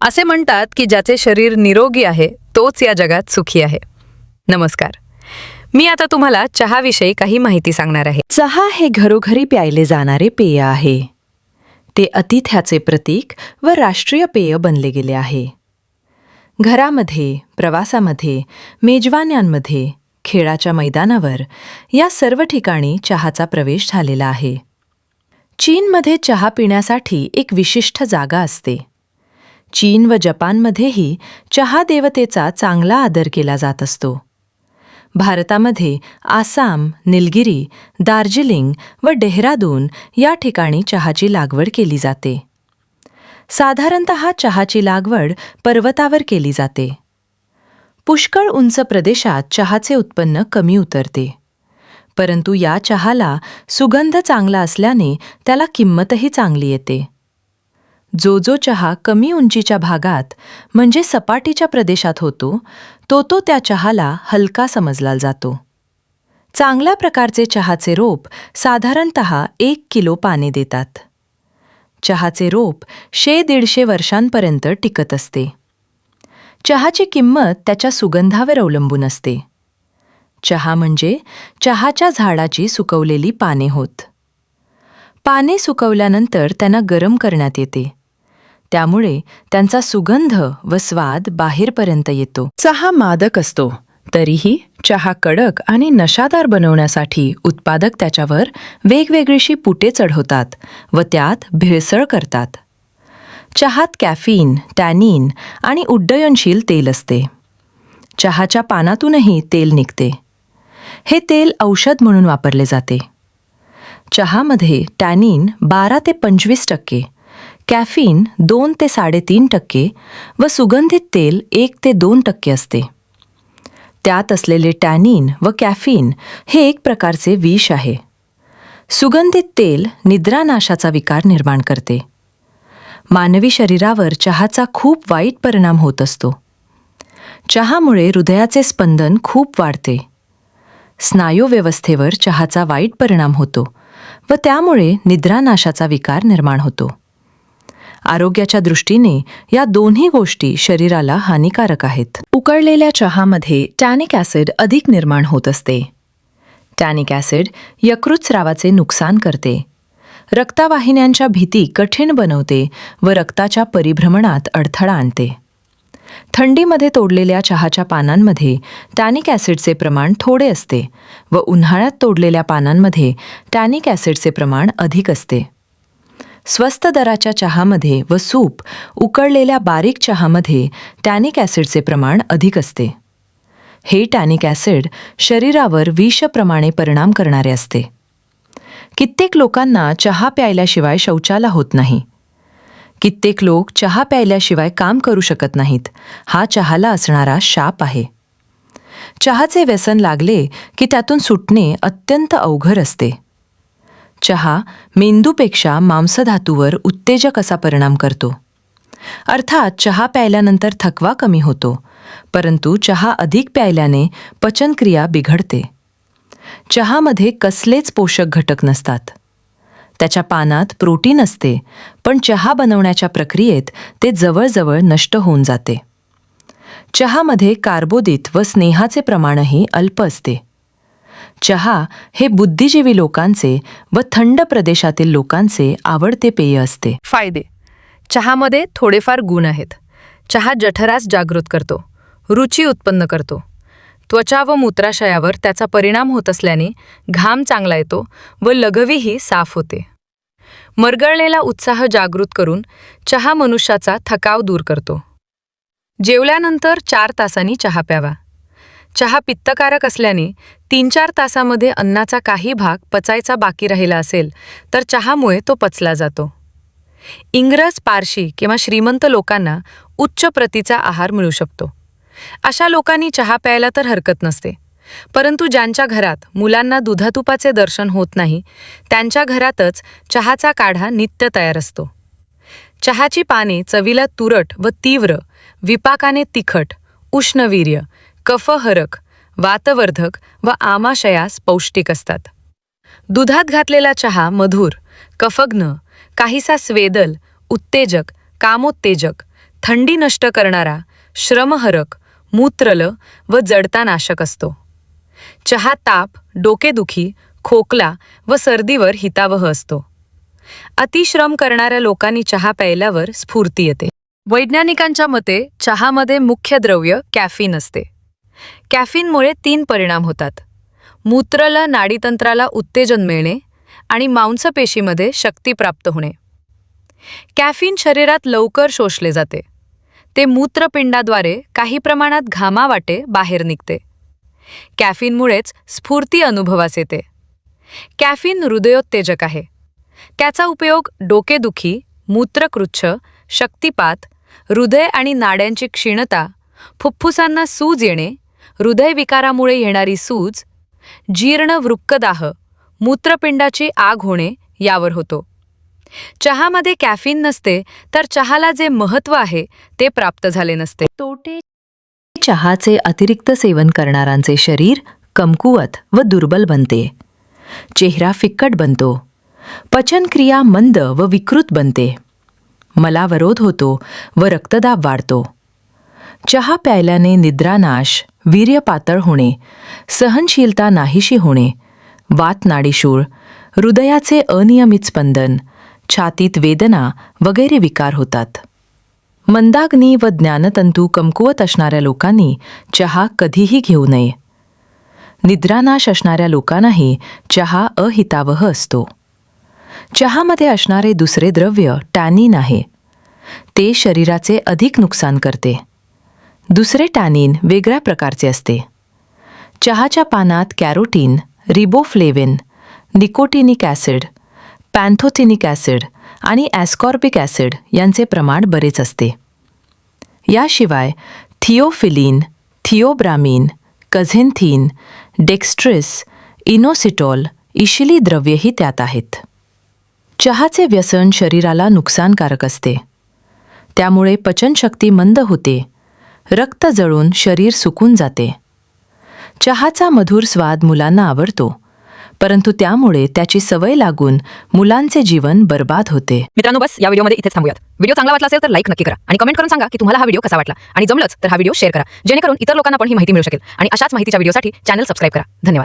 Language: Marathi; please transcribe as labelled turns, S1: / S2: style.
S1: असे म्हणतात की ज्याचे शरीर निरोगी आहे तोच या जगात सुखी आहे. नमस्कार. मी आता तुम्हाला चहाविषयी काही माहिती सांगणार आहे.
S2: चहा हे घरोघरी प्यायले जाणारे पेय आहे. ते आतिथ्याचे प्रतीक व राष्ट्रीय पेय बनले गेले आहे. घरामध्ये, प्रवासामध्ये, मेजवान्यांमध्ये, खेळाच्या मैदानावर या सर्व ठिकाणी चहाचा प्रवेश झालेला आहे. चीनमध्ये चहा पिण्यासाठी एक विशिष्ट जागा असते. चीन व जपानमध्येही चहा देवतेचा चांगला आदर केला जात असतो. भारतामध्ये आसाम, निलगिरी, दार्जिलिंग व डेहराडून या ठिकाणी चहाची लागवड केली जाते. साधारणतः चहाची लागवड पर्वतावर केली जाते. पुष्कळ उंच प्रदेशात चहाचे उत्पन्न कमी उतरते. परंतु या चहाला सुगंध चांगला असल्याने त्याला किंमतही चांगली येते. जो चहा कमी उंचीच्या भागात म्हणजे सपाटीच्या प्रदेशात होतो तो त्या चहाला हलका समजला जातो. चांगल्या प्रकारचे चहाचे रोप साधारणतः 1 किलो पाने देतात. चहाचे रोप 100-150 वर्षांपर्यंत टिकत असते. चहाची किंमत त्याच्या सुगंधावर अवलंबून असते. चहा म्हणजे चहाच्या झाडाची सुकवलेली पाने होत. पाने सुकवल्यानंतर त्यांना गरम करण्यात येते. त्यामुळे त्यांचा सुगंध व स्वाद बाहेरपर्यंत येतो. चहा मादक असतो, तरीही चहा कडक आणि नशादार बनवण्यासाठी उत्पादक त्याच्यावर वेगवेगळीशी पुटे चढवतात व त्यात भेसळ करतात. चहात कॅफीन, टॅनिन आणि उड्डयनशील तेल असते. चहाच्या पानातूनही तेल निघते. हे तेल औषध म्हणून वापरले जाते. चहामध्ये टॅनिन 12 ते 25%, कॅफीन 2 ते 3.5% व सुगंधित तेल 1 ते 2% असते. त्यात असलेले टॅनिन व कॅफीन हे एक प्रकारचे विष आहे. सुगंधित तेल निद्रानाशाचा विकार निर्माण करते. मानवी शरीरावर चहाचा खूप वाईट परिणाम होत असतो. चहामुळे हृदयाचे स्पंदन खूप वाढते. स्नायूव्यवस्थेवर चहाचा वाईट परिणाम होतो व त्यामुळे निद्रानाशाचा विकार निर्माण होतो. आरोग्याच्या दृष्टीने या दोन्ही गोष्टी शरीराला हानिकारक आहेत. उकळलेल्या चहामध्ये टॅनिक ॲसिड अधिक निर्माण होत असते. टॅनिक ॲसिड यकृतस्रावाचे नुकसान करते. रक्तवाहिन्यांच्या भीती कठीण बनवते व रक्ताच्या परिभ्रमणात अडथळा आणते. थंडीमध्ये तोडलेल्या चहाच्या पानांमध्ये टॅनिक ॲसिडचे प्रमाण थोडे असते व उन्हाळ्यात तोडलेल्या पानांमध्ये टॅनिक ॲसिडचे प्रमाण अधिक असते. स्वस्त दराच्या चहामध्ये व सूप, उकळलेल्या बारीक चहामध्ये टॅनिक ॲसिडचे प्रमाण अधिक असते. हे टॅनिक ॲसिड शरीरावर विषप्रमाणे परिणाम करणारे असते. कित्येक लोकांना चहा प्यायल्याशिवाय शौचाला होत नाही. कित्येक लोक चहा प्यायल्याशिवाय काम करू शकत नाहीत. हा चहाला असणारा शाप आहे. चहाचे व्यसन लागले की त्यातून सुटणे अत्यंत अवघड असते. चहा मेंदूपेक्षा मांसधातूवर उत्तेजक असा परिणाम करतो. अर्थात चहा प्यायल्यानंतर थकवा कमी होतो, परंतु चहा अधिक प्यायल्याने पचनक्रिया बिघडते. चहामध्ये कसलेच पोषक घटक नसतात. त्याच्या पानात प्रोटीन असते, पण चहा बनवण्याच्या प्रक्रियेत ते जवळजवळ नष्ट होऊन जाते. चहामध्ये कार्बोदित व स्नेहाचे प्रमाणही अल्प असते. चहा हे बुद्धिजीवी लोकांचे व थंड प्रदेशातील लोकांचे आवडते पेय असते.
S1: फायदे. चहामध्ये थोडेफार गुण आहेत. चहा जठरास जागृत करतो, रुची उत्पन्न करतो. त्वचा व मूत्राशयावर त्याचा परिणाम होत असल्याने घाम चांगला येतो व लघवीही साफ होते. मरगळलेला उत्साह जागृत करून चहा मनुष्याचा थकाव दूर करतो. जेवल्यानंतर 4 तासांनी चहा प्यावा. चहा पित्तकारक असल्याने 3-4 तासामध्ये अन्नाचा काही भाग पचायचा बाकी राहिला असेल तर चहामुळे तो पचला जातो. इंग्रज, पारशी किंवा श्रीमंत लोकांना उच्च प्रतीचा आहार मिळू शकतो. अशा लोकांनी चहा प्यायला तर हरकत नसते. परंतु ज्यांच्या घरात मुलांना दुधातुपाचे दर्शन होत नाही त्यांच्या घरातच चहाचा काढा नित्य तयार असतो. चहाची पाने चवीला तुरट व तीव्र, विपाकाने तिखट, उष्णवीर्य, कफहरक, वातवर्धक व आमाशयास पौष्टिक असतात. दुधात घातलेला चहा मधुर, कफघ्न, काहीसा स्वेदल, उत्तेजक, कामोत्तेजक, थंडी नष्ट करणारा, श्रमहरक, मूत्रल व जडतानाशक असतो. चहा ताप, डोकेदुखी, खोकला व सर्दीवर हितावह असतो. अतिश्रम करणाऱ्या लोकांनी चहा प्यायल्यावर स्फूर्ती येते. वैज्ञानिकांच्या मते चहामध्ये मुख्य द्रव्य कॅफीन असते. कॅफीनमुळे 3 परिणाम होतात: मूत्रल नाडीतंत्राला उत्तेजन मिळणे आणि मांसपेशीमध्ये शक्ती प्राप्त होणे. कॅफीन शरीरात लवकर शोषले जाते. ते मूत्रपिंडाद्वारे काही प्रमाणात घामावाटे बाहेर निघते. कॅफीनमुळेच स्फूर्ती अनुभवास येते. कॅफीन हृदयोत्तेजक आहे. त्याचा उपयोग डोकेदुखी, मूत्रकृच्छ, शक्तिपात, हृदय आणि नाड्यांची क्षीणता, फुफ्फुसांना सूज येणे, हृदयविकारामुळे येणारी सूज, जीर्ण वृक्कदाह, मूत्रपिंडाची आग होणे यावर होतो. चहामध्ये कॅफीन नसते तर चहाला जे महत्त्व आहे ते प्राप्त झाले नसते.
S2: तोटे: चहाचे अतिरिक्त सेवन करणाऱ्यांचे शरीर कमकुवत व दुर्बल बनते. चेहरा फिक्कट बनतो. पचनक्रिया मंद व विकृत बनते. मलावरोध होतो व रक्तदाब वाढतो. चहा प्यायल्याने निद्रानाश, वीर्य पातळ होणे, सहनशीलता नाहीशी होणे, वातनाडीशूळ, हृदयाचे अनियमित स्पंदन, छातीत वेदना वगैरे विकार होतात. मंदाग्नी व ज्ञानतंतू कमकुवत असणाऱ्या लोकांनी चहा कधीही घेऊ नये. निद्रानाश असणाऱ्या लोकांनाही चहा अहितावह असतो. चहामध्ये असणारे दुसरे द्रव्य टॅनिन आहे. ते शरीराचे अधिक नुकसान करते. दुसरे टॅनिन वेगळ्या प्रकारचे असते. चहाच्या पानात carotene, riboflavin, nicotinic acid, pantothenic acid आणि ॲस्कॉर्बिक ॲसिड यांचे प्रमाण बरेच असते. याशिवाय थिओफिलिन, थिओब्रामीन, कझेन्थिन, डेक्स्ट्रिस, इनोसिटॉल, इशिली द्रव्येही त्यात आहेत. चहाचे व्यसन शरीराला नुकसानकारक असते. त्यामुळे पचनशक्ती मंद होते. रक्त जळून शरीर सुकून जाते. चहाचा मधुर स्वाद मुलांना आवडतो, परंतु त्यामुळे त्याची सवय लागून मुलांचे जीवन बर्बाद होते.
S1: मित्रांनो, बस या व्हिडिओमध्ये इथेच थांबूयात. व्हिडिओ चांगला वाटला असेल तर लाईक नक्की करा आणि कमेंट करून सांगा की तुम्हाला हा व्हिडिओ कसा वाटला, आणि जमलंच तर हा व्हिडिओ शेअर करा, जेणेकरून इतर लोकांना पण ही माहिती मिळू शकेल. आणि अशाच माहितीच्या व्हिडिओसाठी चॅनल सबस्क्राईब करा. धन्यवाद.